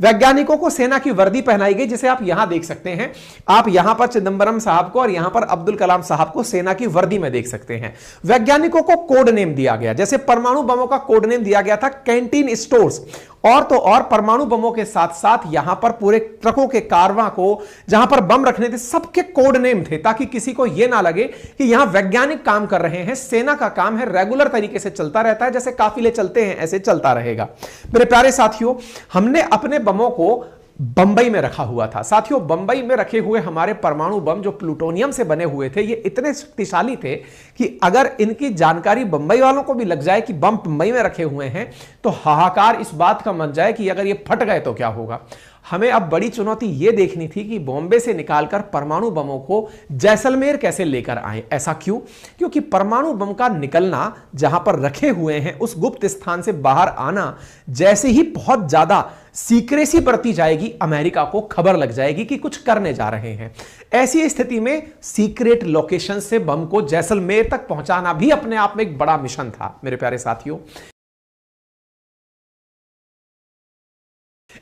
वैज्ञानिकों को सेना की वर्दी पहनाई गई, जिसे आप यहां देख सकते हैं। आप यहां पर चिदंबरम साहब को और यहां पर अब्दुल कलाम साहब को सेना की वर्दी में देख सकते हैं। वैज्ञानिकों को कोड नेम दिया गया, जैसे परमाणु बमों का कोड नेम दिया गया था कैंटीन स्टोर्स, और तो और परमाणु बमों के साथ साथ यहां पर पूरे ट्रकों के कारवां को जहां पर बम रखने थे सबके कोड नेम थे, ताकि किसी को यह ना लगे कि यहां वैज्ञानिक काम कर रहे हैं। सेना का काम है रेगुलर तरीके से चलता रहता है, जैसे काफिले चलते हैं ऐसे चलता रहेगा। मेरे प्यारे साथियों, हमने अपने बमों को बंबई में रखा हुआ था। साथियों, बंबई में रखे हुए हमारे परमाणु बम जो प्लूटोनियम से बने हुए थे, ये इतने शक्तिशाली थे कि अगर इनकी जानकारी बंबई वालों को भी लग जाए कि बम बंबई में रखे हुए हैं, तो हाहाकार इस बात का मच जाए कि अगर ये फट गए तो क्या होगा। हमें अब बड़ी चुनौती यह देखनी थी कि बॉम्बे से निकालकर परमाणु बमों को जैसलमेर कैसे लेकर आए। ऐसा क्यों? क्योंकि परमाणु बम का निकलना, जहां पर रखे हुए हैं उस गुप्त स्थान से बाहर आना, जैसे ही बहुत ज्यादा सीक्रेसी बढ़ती जाएगी, अमेरिका को खबर लग जाएगी कि कुछ करने जा रहे हैं। ऐसी स्थिति में सीक्रेट लोकेशन से बम को जैसलमेर तक पहुंचाना भी अपने आप में एक बड़ा मिशन था। मेरे प्यारे साथियों,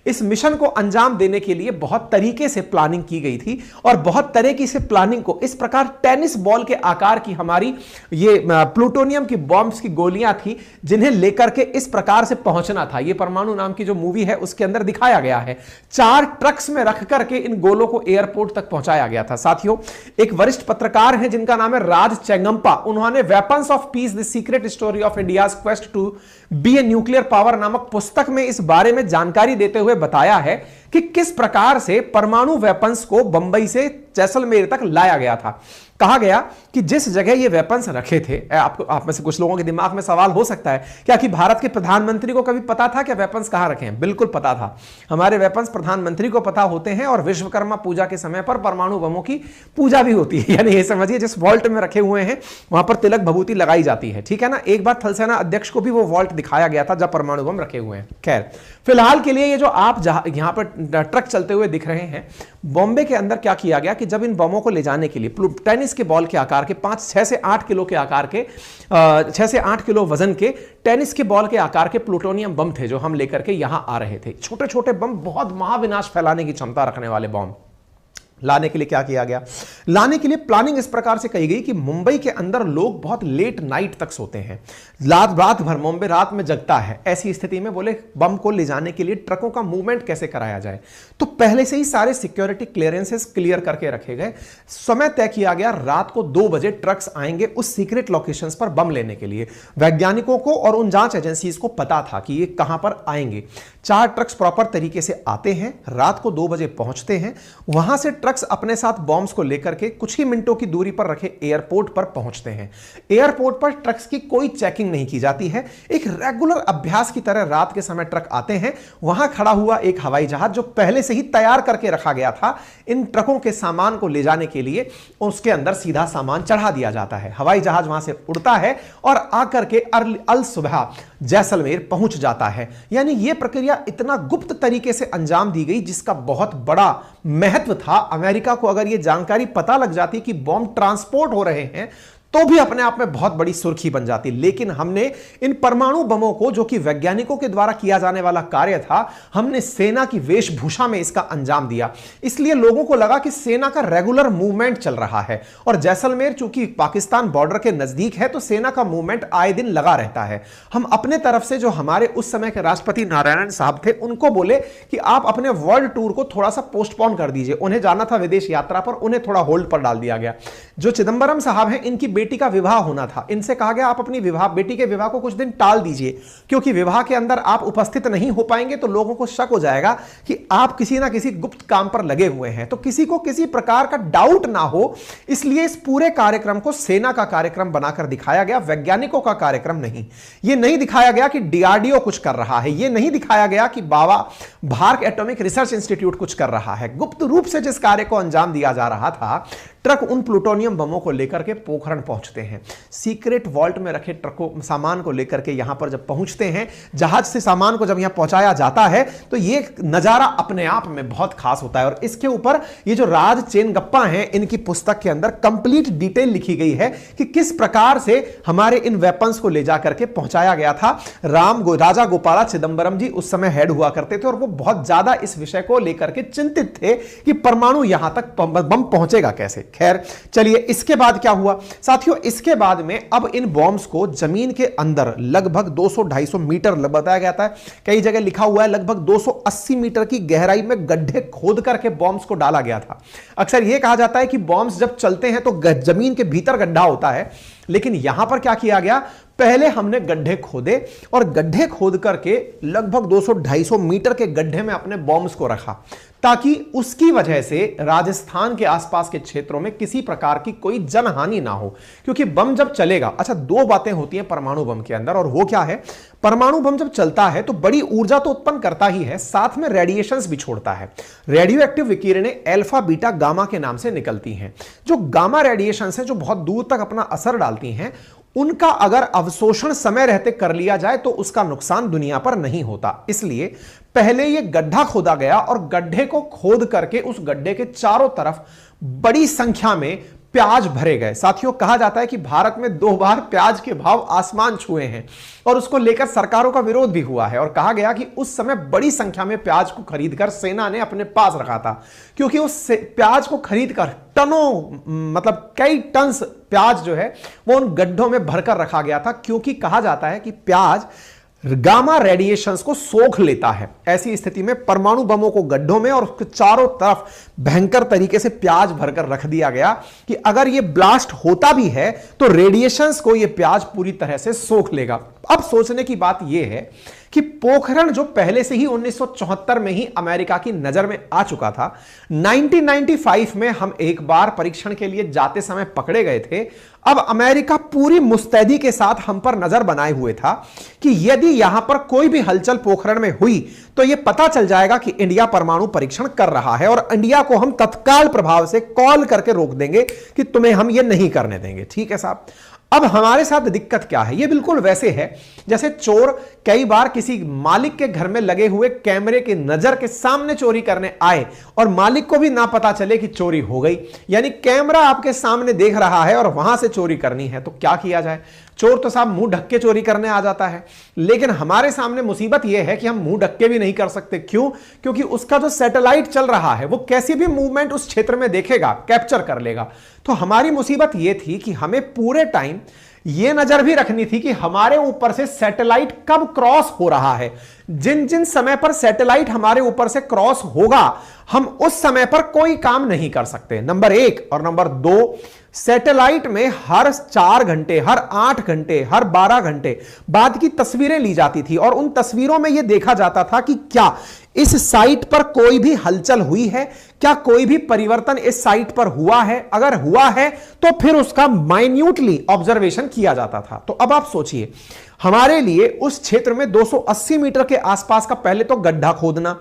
इस मिशन को अंजाम देने के लिए बहुत तरीके से प्लानिंग की गई थी, और बहुत तरह की से प्लानिंग को इस प्रकार टेनिस बॉल के आकार की हमारी ये प्लूटोनियम की बॉम्ब्स की गोलियां थी, जिन्हें लेकर के इस प्रकार से पहुंचना था। ये परमाणु नाम की जो मूवी है उसके अंदर दिखाया गया है। 4 ट्रक्स में रख करके इन गोलों को एयरपोर्ट तक पहुंचाया गया था। साथियों, एक वरिष्ठ पत्रकार हैं जिनका नाम है राज चेंगम्पा, उन्होंने weapons of peace the secret story of India's quest to be a nuclear power नामक पुस्तक में इस बारे में जानकारी देते हुए बताया है कि किस प्रकार से परमाणु वेपन्स को बंबई से जैसलमेर तक लाया गया था। कहा गया कि जिस जगह ये वेपन्स रखे थे, आप में से कुछ लोगों के दिमाग में सवाल हो सकता है, क्या कि भारत के प्रधानमंत्री को कभी पता था कि वेपन्स कहां रखे हैं? बिल्कुल पता था। हमारे वेपन्स प्रधानमंत्री को पता होते हैं, और विश्वकर्मा पूजा के समय पर परमाणु बमों की पूजा भी होती है। यानी ये समझिए, जिस वॉल्ट में रखे हुए हैं वहां पर तिलक भभूति लगाई जाती है, ठीक है ना। एक बार थल सेना अध्यक्ष को भी वो वॉल्ट दिखाया गया था जब परमाणु बम रखे हुए हैं। खैर, फिलहाल के लिए ये जो आप यहां पर ट्रक चलते हुए दिख रहे हैं, बॉम्बे के अंदर क्या किया गया कि जब इन बमों को ले जाने के लिए टेनिस के बॉल के आकार के 6 से 8 किलो के आकार के 6 से 8 किलो वजन के टेनिस के बॉल के आकार के प्लूटोनियम बम थे जो हम लेकर के यहां आ रहे थे। छोटे छोटे बम, बहुत महाविनाश फैलाने की क्षमता रखने वाले बम लाने के लिए क्या किया गया? लाने के लिए प्लानिंग इस प्रकार से कही गई कि मुंबई के अंदर लोग बहुत लेट नाइट तक सोते हैं, रात भर मुंबई रात में जगता है। ऐसी स्थिति में बोले बम को ले जाने के लिए ट्रकों का मूवमेंट कैसे कराया जाए, तो पहले से ही सारे सिक्योरिटी क्लियरेंसेस क्लियर करके रखे गए। समय तय किया गया, रात को 2 बजे ट्रक्स आएंगे उस सीक्रेट लोकेशंस पर बम लेने के लिए। वैज्ञानिकों को और उन जांच एजेंसीज को पता था कि ये कहां पर आएंगे। 4 ट्रक्स प्रॉपर तरीके से आते हैं, रात को 2 बजे पहुंचते हैं, वहां से ट्रक्स अपने साथ बॉम्ब्स को लेकर के कुछ ही मिनटों की दूरी पर रखे एयरपोर्ट पर पहुंचते हैं। एयरपोर्ट पर ट्रक्स की कोई चेकिंग नहीं की जाती है। एक रेगुलर अभ्यास की तरह रात के समय ट्रक आते हैं, वहां खड़ा हुआ एक हवाई जहाज जो पहले से ही तैयार करके रखा गया था इन ट्रकों के सामान को ले जाने के लिए, उसके अंदर सीधा सामान चढ़ा दिया जाता है। हवाई जहाज वहां से उड़ता है और आकर के अल सुबह जैसलमेर पहुंच जाता है। यानी यह प्रक्रिया इतना गुप्त तरीके से अंजाम दी गई, जिसका बहुत बड़ा महत्व था। अमेरिका को अगर यह जानकारी पता लग जाती कि बॉम्ब ट्रांसपोर्ट हो रहे हैं तो भी अपने आप में बहुत बड़ी सुर्खी बन जाती। लेकिन हमने इन परमाणु बमों को, जो कि वैज्ञानिकों के द्वारा किया जाने वाला कार्य था, हमने सेना की वेशभूषा में इसका अंजाम दिया। इसलिए लोगों को लगा कि सेना का रेगुलर मूवमेंट चल रहा है, और जैसलमेर चूंकि पाकिस्तान बॉर्डर के नजदीक है तो सेना का मूवमेंट आए दिन लगा रहता है। हम अपने तरफ से जो हमारे उस समय के राष्ट्रपति नारायणन साहब थे, उनको बोले कि आप अपने वर्ल्ड टूर को थोड़ा सा पोस्टपोन कर दीजिए। उन्हें जाना था विदेश यात्रा पर, उन्हें थोड़ा होल्ड पर डाल दिया गया। जो चिदंबरम साहब हैं, इनकी बेटी का विवाह होना था, इनसे कहा गया आप अपनी बेटी के विवाह को कुछ दिन टाल दीजिए, क्योंकि विवाह के अंदर आप उपस्थित नहीं हो पाएंगे तो लोगों को शक हो जाएगा कि आप किसी ना किसी गुप्त काम पर लगे हुए हैं, तो किसी को किसी प्रकार का डाउट ना हो। इसलिए इस पूरे कार्यक्रम को सेना का कार्यक्रम बनाकर दिखाया गया, वैज्ञानिकों का कार्यक्रम नहीं। यह नहीं दिखाया गया कि डीआरडीओ कुछ कर रहा है, यह नहीं दिखाया गया कि भारत एटॉमिक रिसर्च इंस्टीट्यूट कुछ कर रहा है। गुप्त रूप से जिस कार्य को अंजाम दिया जा रहा था, ट्रक उन प्लूटोनियम बमों को लेकर के पोखरण पहुंचते हैं। सीक्रेट वॉल्ट में रखे ट्रकों सामान को लेकर के यहां पर जब पहुंचते हैं, जहाज से सामान को जब यहां पहुंचाया जाता है, तो ये नजारा अपने आप में बहुत खास होता है। और इसके ऊपर ये जो राज चेनगप्पा हैं, इनकी पुस्तक के अंदर कंप्लीट डिटेल लिखी गई है कि किस प्रकार से हमारे इन वेपन्स को ले जाकर के पहुंचाया गया था। राजा गोपाला चिदंबरम जी उस समय हेड हुआ करते थे और वो बहुत ज्यादा इस विषय को लेकर के चिंतित थे कि परमाणु यहां तक बम पहुंचेगा कैसे। खैर चलिए, इसके बाद क्या हुआ साथियों, इसके बाद में अब इन बॉम्ब्स को जमीन के अंदर लगभग 200-250 मीटर बताया गया था, कई जगह लिखा हुआ है लगभग 280 मीटर की गहराई में गड्ढे खोद करके बॉम्ब्स को डाला गया था। अक्सर यह कहा जाता है कि बॉम्ब्स जब चलते हैं तो जमीन के भीतर गड्ढा होता है, लेकिन यहां पर क्या किया गया, पहले हमने गड्ढे खोदे और गड्ढे खोद करके लगभग 200-250 मीटर के गड्ढे में अपने बॉम्ब्स को रखा, ताकि उसकी वजह से राजस्थान के आसपास के क्षेत्रों में किसी प्रकार की कोई जनहानि ना हो। क्योंकि बम जब चलेगा, अच्छा दो बातें होती हैं परमाणु बम के अंदर, और वो क्या है, परमाणु बम जब चलता है तो बड़ी ऊर्जा तो उत्पन्न करता ही है, साथ में रेडिएशंस भी छोड़ता है। रेडियो एक्टिव विकिरणें अल्फा बीटा गामा के नाम से निकलती हैं। जो गामा रेडिएशंस हैं, जो बहुत दूर तक अपना असर डालती हैं, उनका अगर अवशोषण समय रहते कर लिया जाए तो उसका नुकसान दुनिया पर नहीं होता। इसलिए पहले यह गड्ढा खोदा गया और गड्ढे को खोद करके उस गड्ढे के चारों तरफ बड़ी संख्या में प्याज भरे गए। साथियों, कहा जाता है कि भारत में 2 बार प्याज के भाव आसमान छुए हैं और उसको लेकर सरकारों का विरोध भी हुआ है, और कहा गया कि उस समय बड़ी संख्या में प्याज को खरीदकर सेना ने अपने पास रखा था, क्योंकि उस प्याज को खरीदकर टनों, मतलब कई टन प्याज जो है वो उन गड्ढों में भरकर रखा गया था, क्योंकि कहा जाता है कि प्याज गामा रेडिएशंस को सोख लेता है। ऐसी स्थिति में परमाणु बमों को गड्ढों में और उसके चारों तरफ भयंकर तरीके से प्याज भरकर रख दिया गया कि अगर यह ब्लास्ट होता भी है तो रेडिएशंस को यह प्याज पूरी तरह से सोख लेगा। अब सोचने की बात यह है कि पोखरण जो पहले से ही 1974 में ही अमेरिका की नजर में आ चुका था, 1995 में हम एक बार परीक्षण के लिए जाते समय पकड़े गए थे। अब अमेरिका पूरी मुस्तैदी के साथ हम पर नजर बनाए हुए था कि यदि यहां पर कोई भी हलचल पोखरण में हुई तो यह पता चल जाएगा कि इंडिया परमाणु परीक्षण कर रहा है, और इंडिया को हम तत्काल प्रभाव से कॉल करके रोक देंगे कि तुम्हें हम यह नहीं करने देंगे। ठीक है साहब। अब हमारे साथ दिक्कत क्या है, यह बिल्कुल वैसे है जैसे चोर कई बार किसी मालिक के घर में लगे हुए कैमरे की नजर के सामने चोरी करने आए और मालिक को भी ना पता चले कि चोरी हो गई, यानी कैमरा आपके सामने देख रहा है और वहां से चोरी करनी है, तो क्या किया जाए। चोर तो साहब मुंह ढक के चोरी करने आ जाता है, लेकिन हमारे सामने मुसीबत यह है कि हम मुंह ढक के भी नहीं कर सकते। क्यों? क्योंकि उसका जो सैटेलाइट चल रहा है वो कैसी भी मूवमेंट उस क्षेत्र में देखेगा, कैप्चर कर लेगा। तो हमारी मुसीबत यह थी कि हमें पूरे टाइम यह नजर भी रखनी थी कि हमारे ऊपर से सैटेलाइट कब क्रॉस हो रहा है। जिन जिन समय पर सैटेलाइट हमारे ऊपर से क्रॉस होगा, हम उस समय पर कोई काम नहीं कर सकते, नंबर 1। और नंबर 2, सैटेलाइट में हर 4 घंटे, हर 8 घंटे, हर 12 घंटे बाद की तस्वीरें ली जाती थी, और उन तस्वीरों में यह देखा जाता था कि क्या इस साइट पर कोई भी हलचल हुई है, क्या कोई भी परिवर्तन इस साइट पर हुआ है। अगर हुआ है तो फिर उसका माइन्यूटली ऑब्जर्वेशन किया जाता था। तो अब आप सोचिए, हमारे लिए उस क्षेत्र में 280 मीटर के आसपास का पहले तो गड्ढा खोदना,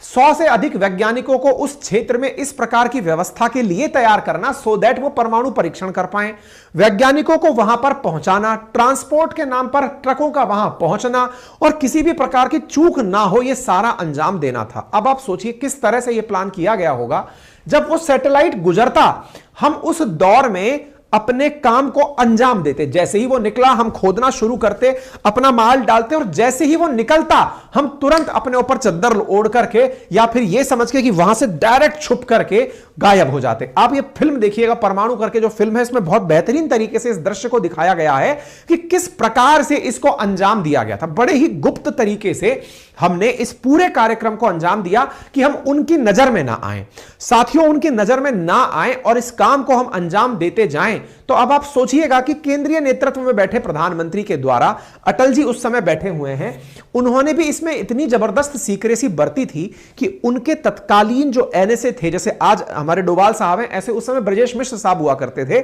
100 से अधिक वैज्ञानिकों को उस क्षेत्र में इस प्रकार की व्यवस्था के लिए तैयार करना सो दैट वो परमाणु परीक्षण कर पाए, वैज्ञानिकों को वहां पर पहुंचाना, ट्रांसपोर्ट के नाम पर ट्रकों का वहां पहुंचना और किसी भी प्रकार की चूक ना हो, यह सारा अंजाम देना था। अब आप सोचिए किस तरह से यह प्लान किया गया होगा। जब वो सैटेलाइट गुजरता, हम उस दौर में अपने काम को अंजाम देते, जैसे ही वो निकला हम खोदना शुरू करते, अपना माल डालते, और जैसे ही वो निकलता हम तुरंत अपने ऊपर चद्दर ओढ़ करके या फिर ये समझ के कि वहां से डायरेक्ट छुप करके गायब हो जाते। आप ये फिल्म देखिएगा, परमाणु करके जो फिल्म है, इसमें बहुत बेहतरीन तरीके से इस दृश्य को दिखाया गया है कि किस प्रकार से इसको अंजाम दिया गया था। बड़े ही गुप्त तरीके से हमने इस पूरे कार्यक्रम को अंजाम दिया कि हम उनकी नजर में ना आए। साथियों, उनकी नजर में ना आए और इस काम को हम अंजाम देते जाएं, तो अब आप सोचिएगा कि केंद्रीय नेतृत्व में बैठे प्रधानमंत्री के द्वारा, अटल जी उस समय बैठे हुए हैं, उन्होंने भी इसमें इतनी जबरदस्त सीक्रेसी बरती थी कि उनके तत्कालीन जो एनएसए थे, जैसे आज हमारे डोभाल साहब हैं, ऐसे उस समय ब्रजेश मिश्र साहब हुआ करते थे,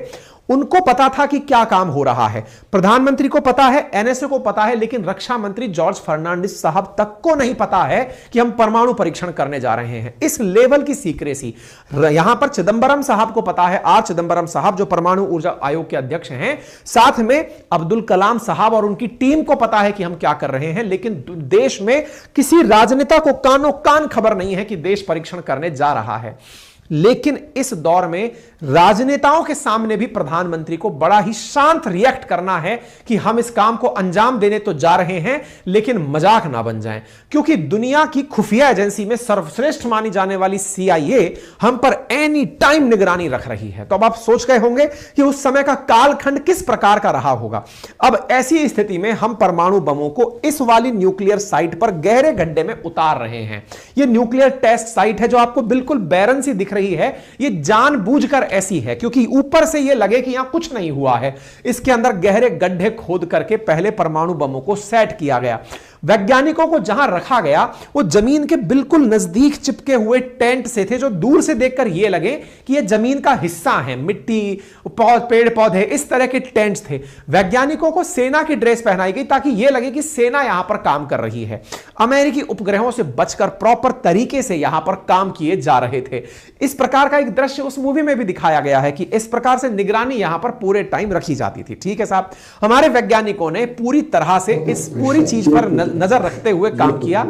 उनको पता था कि क्या काम हो रहा है। प्रधानमंत्री को पता है, एनएसए को पता है, लेकिन रक्षा मंत्री जॉर्ज फर्नांडिस साहब तक को नहीं पता है कि हम परमाणु परीक्षण करने जा रहे हैं। इस लेवल की सीक्रेसी यहां पर चिदंबरम साहब को पता है, आर चिदंबरम साहब जो परमाणु परमाणु ऊर्जा आयोग के अध्यक्ष हैं, साथ में अब्दुल कलाम साहब और उनकी टीम को पता है कि हम क्या कर रहे हैं, लेकिन देश में किसी राजनेता को कानो कान खबर नहीं है कि देश परीक्षण करने जा रहा है। लेकिन इस दौर में राजनेताओं के सामने भी प्रधानमंत्री को बड़ा ही शांत रिएक्ट करना है कि हम इस काम को अंजाम देने तो जा रहे हैं, लेकिन मजाक ना बन जाएं, क्योंकि दुनिया की खुफिया एजेंसी में सर्वश्रेष्ठ मानी जाने वाली CIA हम पर एनी टाइम निगरानी रख रही है। तो अब आप सोच गए होंगे कि उस समय का कालखंड किस प्रकार का रहा होगा। अब ऐसी स्थिति में हम परमाणु बमों को इस वाली न्यूक्लियर साइट पर गहरे गड्ढे में उतार रहे हैं। यह न्यूक्लियर टेस्ट साइट है जो आपको बिल्कुल बैरन सी दिख रही है, यह जानबूझकर ऐसी है क्योंकि ऊपर से यह लगे कि यहां कुछ नहीं हुआ है। इसके अंदर गहरे गड्ढे खोद करके पहले परमाणु बमों को सेट किया गया। वैज्ञानिकों को जहां रखा गया वो जमीन के बिल्कुल नजदीक चिपके हुए टेंट से थे, जो दूर से देखकर यह लगे कि यह जमीन का हिस्सा है। मिट्टी, पेड़ पौधे, इस तरह के टेंट्स थे। वैज्ञानिकों को सेना की ड्रेस पहनाई गई ताकि यह लगे कि सेना यहां पर काम कर रही है। अमेरिकी उपग्रहों से बचकर प्रॉपर तरीके से यहां पर काम किए जा रहे थे। इस प्रकार का एक दृश्य उस मूवी में भी दिखाया गया है कि इस प्रकार से निगरानी यहां पर पूरे टाइम रखी जाती थी। ठीक है साहब, हमारे वैज्ञानिकों ने पूरी तरह से इस पूरी चीज पर नजर रखते हुए काम किया।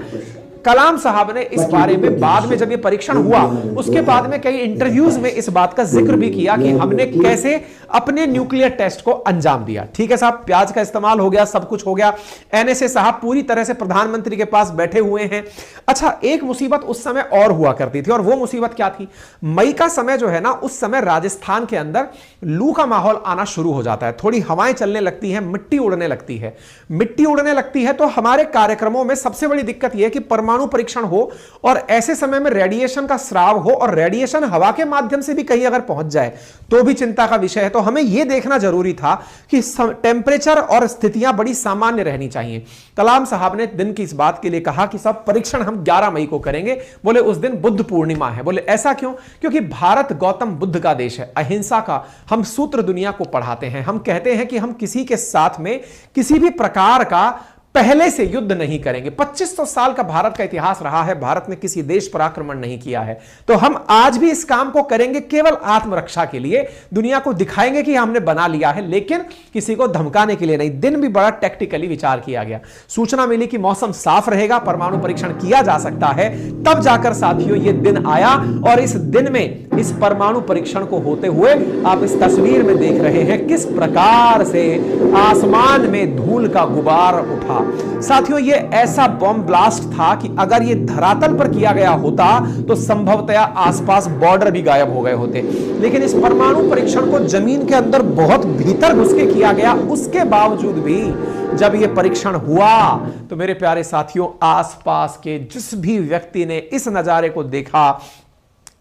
कलाम साहब ने इस बारे में बाद में जब ये परीक्षण हुआ उसके बाद में कई इंटरव्यूज में इस बात का जिक्र भी किया कि हमने कैसे अपने न्यूक्लियर टेस्ट को अंजाम दिया। ठीक है साहब, प्याज का इस्तेमाल हो गया, सब कुछ हो गया। NSA साहब पूरी तरह से प्रधानमंत्री के पास बैठे हुए हैं। अच्छा, एक मुसीबत उस समय और हुआ करती थी, और वो मुसीबत क्या थी? मई का समय जो है ना, उस समय राजस्थान के अंदर लू का माहौल आना शुरू हो जाता है। थोड़ी हवाएं चलने लगती हैं, मिट्टी उड़ने लगती है। मिट्टी उड़ने लगती है तो हमारे कार्यक्रमों में सबसे बड़ी दिक्कत यह है कि परमाणु परीक्षण हो और ऐसे समय में रेडिएशन का स्राव हो, और रेडिएशन हवा के माध्यम से भी कहीं अगर पहुंच जाए तो भी चिंता का विषय है। तो हमें यह देखना जरूरी था कि टेम्परेचर और स्थितियां बड़ी सामान्य रहनी चाहिए। कलाम साहब ने दिन की इस बात के लिए कहा कि सब परीक्षण हम 11 मई को करेंगे। बोले उस दिन बुद्ध पूर्णिमा है। बोले ऐसा क्यों? क्योंकि भारत गौतम बुद्ध का देश है, अहिंसा का हम सूत्र दुनिया को पढ़ाते हैं। हम कहते हैं कि हम किसी के साथ में किसी भी प्रकार का पहले से युद्ध नहीं करेंगे। 2500 साल का भारत का इतिहास रहा है, भारत ने किसी देश पर आक्रमण नहीं किया है। तो हम आज भी इस काम को करेंगे केवल आत्मरक्षा के लिए, दुनिया को दिखाएंगे कि हमने बना लिया है, लेकिन किसी को धमकाने के लिए नहीं। दिन भी बड़ा टैक्टिकली विचार किया गया। सूचना मिली कि मौसम साफ रहेगा, परमाणु परीक्षण किया जा सकता है, तब जाकर साथियों ये दिन आया। और इस दिन में इस परमाणु परीक्षण को होते हुए आप इस तस्वीर में देख रहे हैं किस प्रकार से आसमान में धूल का गुबार उठा। साथियों, यह ऐसा बॉम्ब ब्लास्ट था कि अगर यह धरातल पर किया गया होता तो संभवतया आसपास बॉर्डर भी गायब हो गए होते। लेकिन इस परमाणु परीक्षण को जमीन के अंदर बहुत भीतर घुस के किया गया। उसके बावजूद भी जब यह परीक्षण हुआ तो मेरे प्यारे साथियों, आसपास के जिस भी व्यक्ति ने इस नजारे को देखा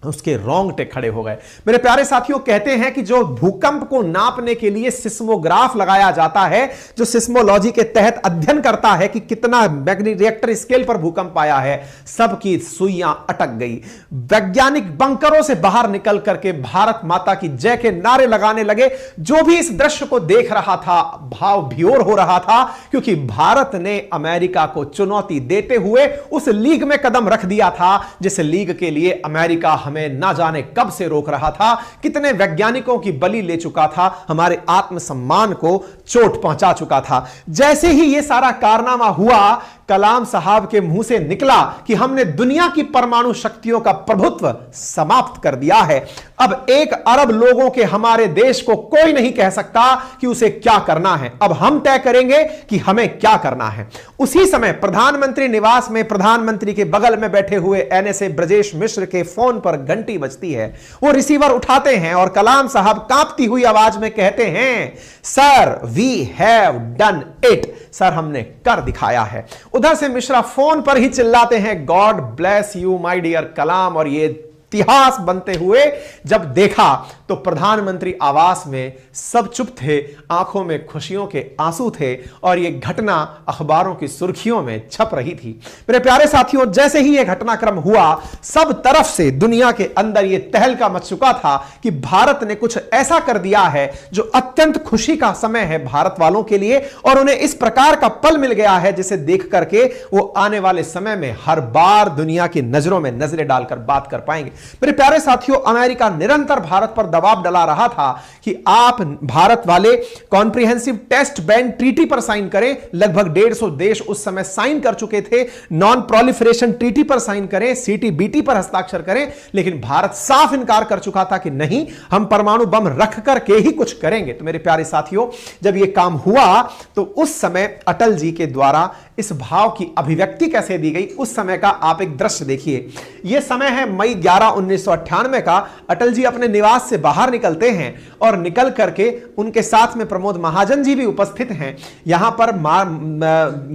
उसके रोंगटे खड़े हो गए। मेरे प्यारे साथियों, कहते हैं कि जो भूकंप को नापने के लिए सिस्मोग्राफ लगाया जाता है, जो सिस्मोलॉजी के तहत अध्ययन करता है कि कितना रिएक्टर स्केल पर भूकंप आया है, सबकी सुइयां अटक गई। वैज्ञानिक बंकरों से बाहर निकल करके भारत माता की जय के नारे लगाने लगे। जो भी इस दृश्य को देख रहा था भाव विभोर हो रहा था, क्योंकि भारत ने अमेरिका को चुनौती देते हुए उस लीग में कदम रख दिया था जिस लीग के लिए अमेरिका हमें ना जाने कब से रोक रहा था, कितने वैज्ञानिकों की बलि ले चुका था, हमारे आत्मसम्मान को चोट पहुंचा चुका था। जैसे ही यह सारा कारनामा हुआ, कलाम साहब के मुंह से निकला कि हमने दुनिया की परमाणु शक्तियों का प्रभुत्व समाप्त कर दिया है। अब 1 अरब लोगों के हमारे देश को कोई नहीं कह सकता कि उसे क्या करना है। अब हम तय करेंगे कि हमें क्या करना है। उसी समय प्रधानमंत्री निवास में प्रधानमंत्री के बगल में बैठे हुए NSA ब्रजेश मिश्र के फोन पर घंटी बजती है। वो रिसीवर उठाते हैं और कलाम साहब कांपती हुई आवाज में कहते हैं, sir we have done it. Sir, हमने कर दिखाया है। उधर से मिश्रा फोन पर ही चिल्लाते हैं, God bless you my dear Kalam. और ये इतिहास बनते हुए जब देखा तो प्रधानमंत्री आवास में सब चुप थे, आंखों में खुशियों के आंसू थे, और यह घटना अखबारों की सुर्खियों में छप रही थी। मेरे प्यारे साथियों, जैसे ही यह घटनाक्रम हुआ, सब तरफ से दुनिया के अंदर यह तहलका मच चुका था कि भारत ने कुछ ऐसा कर दिया है जो अत्यंत खुशी का समय है भारत वालों के लिए, और उन्हें इस प्रकार का पल मिल गया है जिसे देख करके वो आने वाले समय में हर बार दुनिया की नजरों में नजरें डालकर बात कर पाएंगे। मेरे प्यारे साथियों, अमेरिका निरंतर भारत पर दबाव डाला रहा था कि आप भारत वाले कॉम्प्रिहेंसिव टेस्ट बैन ट्रीटी पर साइन करें। लगभग 150 देश उस समय साइन कर चुके थे। नॉन प्रोलिफरेशन ट्रीटी पर साइन करें, सीटीबीटी पर हस्ताक्षर करें, लेकिन भारत साफ इनकार कर चुका था कि नहीं, हम परमाणु बम रख करके ही कुछ करेंगे। तो मेरे प्यारे साथियों, जब यह काम हुआ तो उस समय अटल जी के द्वारा इस भाव की अभिव्यक्ति कैसे दी गई, उस समय का आप एक दृश्य देखिए। यह समय है मई 11, 1998 का। अटल जी अपने निवास से बाहर निकलते हैं और निकल करके उनके साथ में प्रमोद महाजन जी भी उपस्थित हैं। यहां पर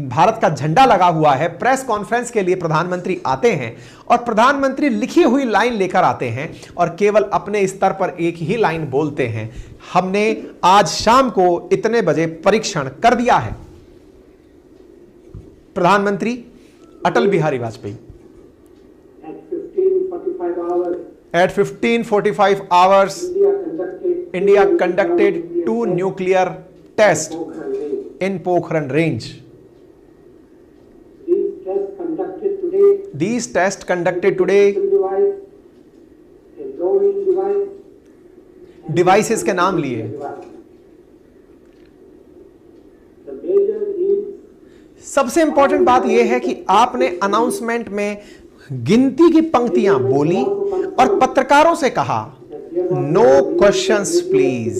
भारत का झंडा लगा हुआ है। प्रेस कॉन्फ्रेंस के लिए प्रधानमंत्री आते हैं और प्रधानमंत्री लिखी हुई लाइन लेकर आते हैं और केवल अपने स्तर पर एक ही लाइन बोलते हैं, हमने आज शाम को इतने बजे परीक्षण कर दिया है। प्रधानमंत्री Atal Bihari Vajpayee at 15:45 hours India conducted 2 nuclear tests in Pokhran range. These tests conducted today. Devices के नाम लिए। सबसे इंपॉर्टेंट बात यह है कि आपने अनाउंसमेंट में गिनती की पंक्तियां बोली और पत्रकारों से कहा, नो क्वेश्चंस प्लीज,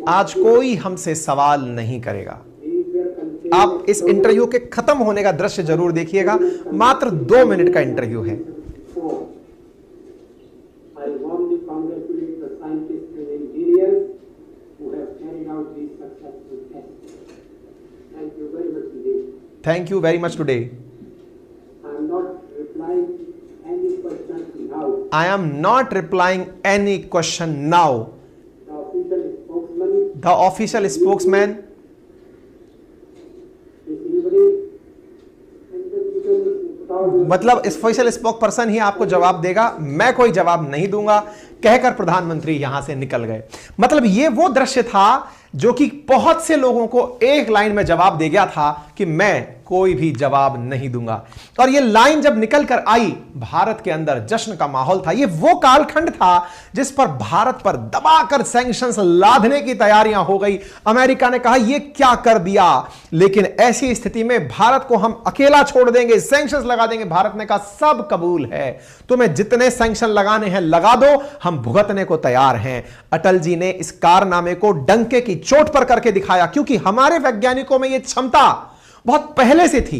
आज कोई हमसे सवाल नहीं करेगा। आप इस इंटरव्यू के खत्म होने का दृश्य जरूर देखिएगा, मात्र 2 मिनट का इंटरव्यू है। Thank you very much today. I am not replying any question now. The official spokesman. मतलब स्पेशल स्पोक पर्सन ही आपको जवाब देगा, मैं कोई जवाब नहीं दूंगा, कहकर प्रधानमंत्री यहां से निकल गए। मतलब यह वो दृश्य था जो कि बहुत से लोगों को एक लाइन में जवाब दे गया था कि मैं कोई भी जवाब नहीं दूंगा। और यह लाइन जब निकल कर आई, भारत के अंदर जश्न का माहौल था। यह वो कालखंड था जिस पर भारत पर दबाकर सैंक्शंस लादने की तैयारियां हो गई। अमेरिका ने कहा यह क्या कर दिया, लेकिन ऐसी स्थिति में भारत को हम अकेला छोड़ देंगे, सैंक्शंस लगा देंगे। भारत ने कहा सब कबूल है, तुम्हें जितने सैंक्शन लगाने हैं लगा दो, हम भुगतने को तैयार हैं। अटल जी ने इस कारनामे को डंके की चोट पर करके दिखाया, क्योंकि हमारे वैज्ञानिकों में यह क्षमता बहुत पहले से थी,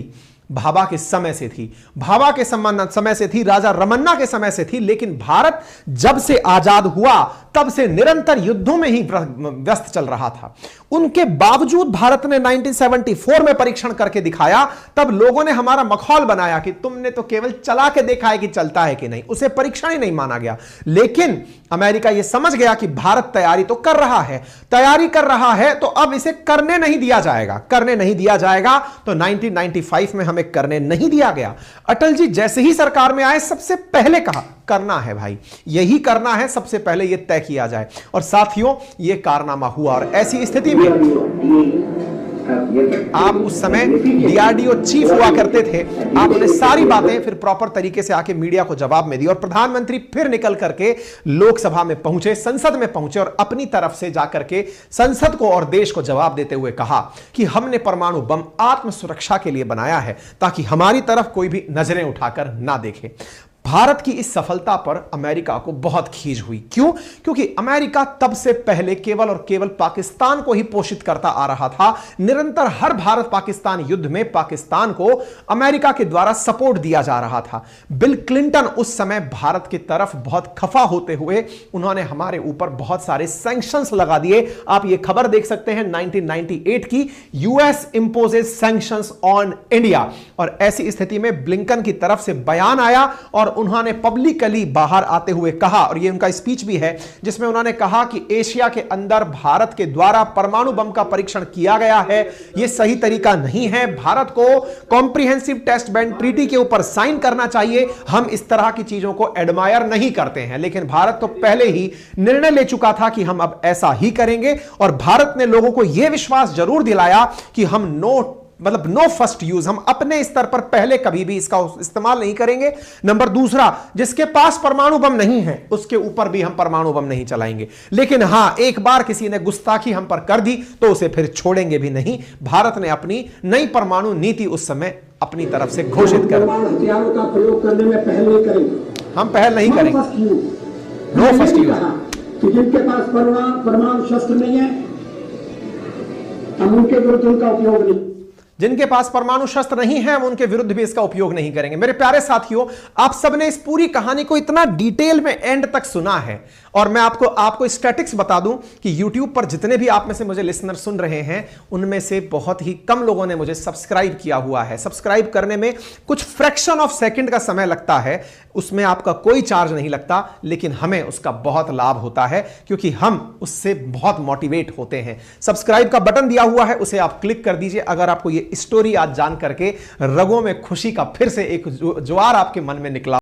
भाभा के समय से थी, भाभा के समय से थी, राजा रमन्ना के समय से थी। लेकिन भारत जब से आजाद हुआ तब से निरंतर युद्धों में ही व्यस्त चल रहा था। उनके बावजूद भारत ने 1974 में परीक्षण करके दिखाया। तब लोगों ने हमारा मखौल बनाया कि तुमने तो केवल चला के देखा है कि चलता है कि नहीं, उसे परीक्षण ही नहीं माना गया। लेकिन अमेरिका यह समझ गया कि भारत तैयारी तो कर रहा है, तैयारी कर रहा है, तो अब इसे करने नहीं दिया जाएगा, करने नहीं दिया जाएगा। तो 1995 में हमें करने नहीं दिया गया। अटल जी जैसे ही सरकार में आए, सबसे पहले कहा करना है भाई, यही करना है, सबसे पहले यह तय किया जाए। और साथियों, यह कारनामा हुआ। और ऐसी स्थिति में आप उस समय डीआरडीओ चीफ हुआ करते थे, आपने सारी बातें फिर प्रॉपर तरीके से आके मीडिया को जवाब में दी। और प्रधानमंत्री फिर निकल करके लोकसभा में पहुंचे, संसद में पहुंचे और अपनी तरफ से जाकर के संसद को और देश को जवाब देते हुए कहा कि हमने परमाणु बम आत्म सुरक्षा के लिए बनाया है, ताकि हमारी तरफ कोई भी नजरें उठाकर ना देखे। भारत की इस सफलता पर अमेरिका को बहुत खीज हुई। क्यों? क्योंकि अमेरिका तब से पहले केवल और केवल पाकिस्तान को ही पोषित करता आ रहा था। निरंतर हर भारत पाकिस्तान युद्ध में पाकिस्तान को अमेरिका के द्वारा सपोर्ट दिया जा रहा था। बिल क्लिंटन उस समय भारत की तरफ बहुत खफा होते हुए उन्होंने हमारे ऊपर बहुत सारे सैंक्शंस लगा दिए। आप ये खबर देख सकते हैं 1998 की, US imposes sanctions on India. और ऐसी स्थिति में ब्लिंकन की तरफ से बयान आया और उन्होंने पब्लिकली बाहर आते हुए कहा, और यह उनका स्पीच भी है, जिसमें उन्होंने कहा कि एशिया के अंदर भारत के द्वारा परमाणु बम का परीक्षण किया गया है, यह सही तरीका नहीं है। भारत को कॉम्प्रिहेंसिव टेस्ट बैन ट्रीटी के ऊपर साइन करना चाहिए। हम इस तरह की चीजों को एडमायर नहीं करते हैं, लेकिन भारत तो पहले ही निर्णय ले चुका था कि हम अब ऐसा ही करेंगे। और भारत ने लोगों को यह विश्वास जरूर दिलाया कि हम नो मतलब नो फर्स्ट यूज, हम अपने स्तर पर पहले कभी भी इसका इस्तेमाल नहीं करेंगे। नंबर दूसरा, जिसके पास परमाणु बम नहीं है उसके ऊपर भी हम परमाणु बम नहीं चलाएंगे। लेकिन हां, एक बार किसी ने गुस्ताखी हम पर कर दी तो उसे फिर छोड़ेंगे भी नहीं। भारत ने अपनी नई परमाणु नीति उस समय अपनी तरफ से घोषित कर दी। हथियारों का प्रयोग करने में पहल नहीं करेंगे, हम पहल नहीं करेंगे। नो फर्स्ट यूज कि जिनके पास परमाणु शस्त्र नहीं है हम उनके विरुद्ध उनका उपयोग नहीं, जिनके पास परमाणु शस्त्र नहीं है हम उनके विरुद्ध भी इसका उपयोग नहीं करेंगे। मेरे प्यारे साथियों, आप सबने इस पूरी कहानी को इतना डिटेल में एंड तक सुना है और मैं आपको स्टैटिक्स बता दूं कि YouTube पर जितने भी आप में से मुझे लिसनर सुन रहे हैं उनमें से बहुत ही कम लोगों ने मुझे सब्सक्राइब किया हुआ है। सब्सक्राइब करने में कुछ फ्रैक्शन ऑफ सेकंड का समय लगता है, उसमें आपका कोई चार्ज नहीं लगता, लेकिन हमें उसका बहुत लाभ होता है क्योंकि हम उससे बहुत मोटिवेट होते हैं। सब्सक्राइब का बटन दिया हुआ है, उसे आप क्लिक कर दीजिए। अगर आपको ये स्टोरी आज जान करके रगों में खुशी का फिर से एक ज्वार आपके मन में निकला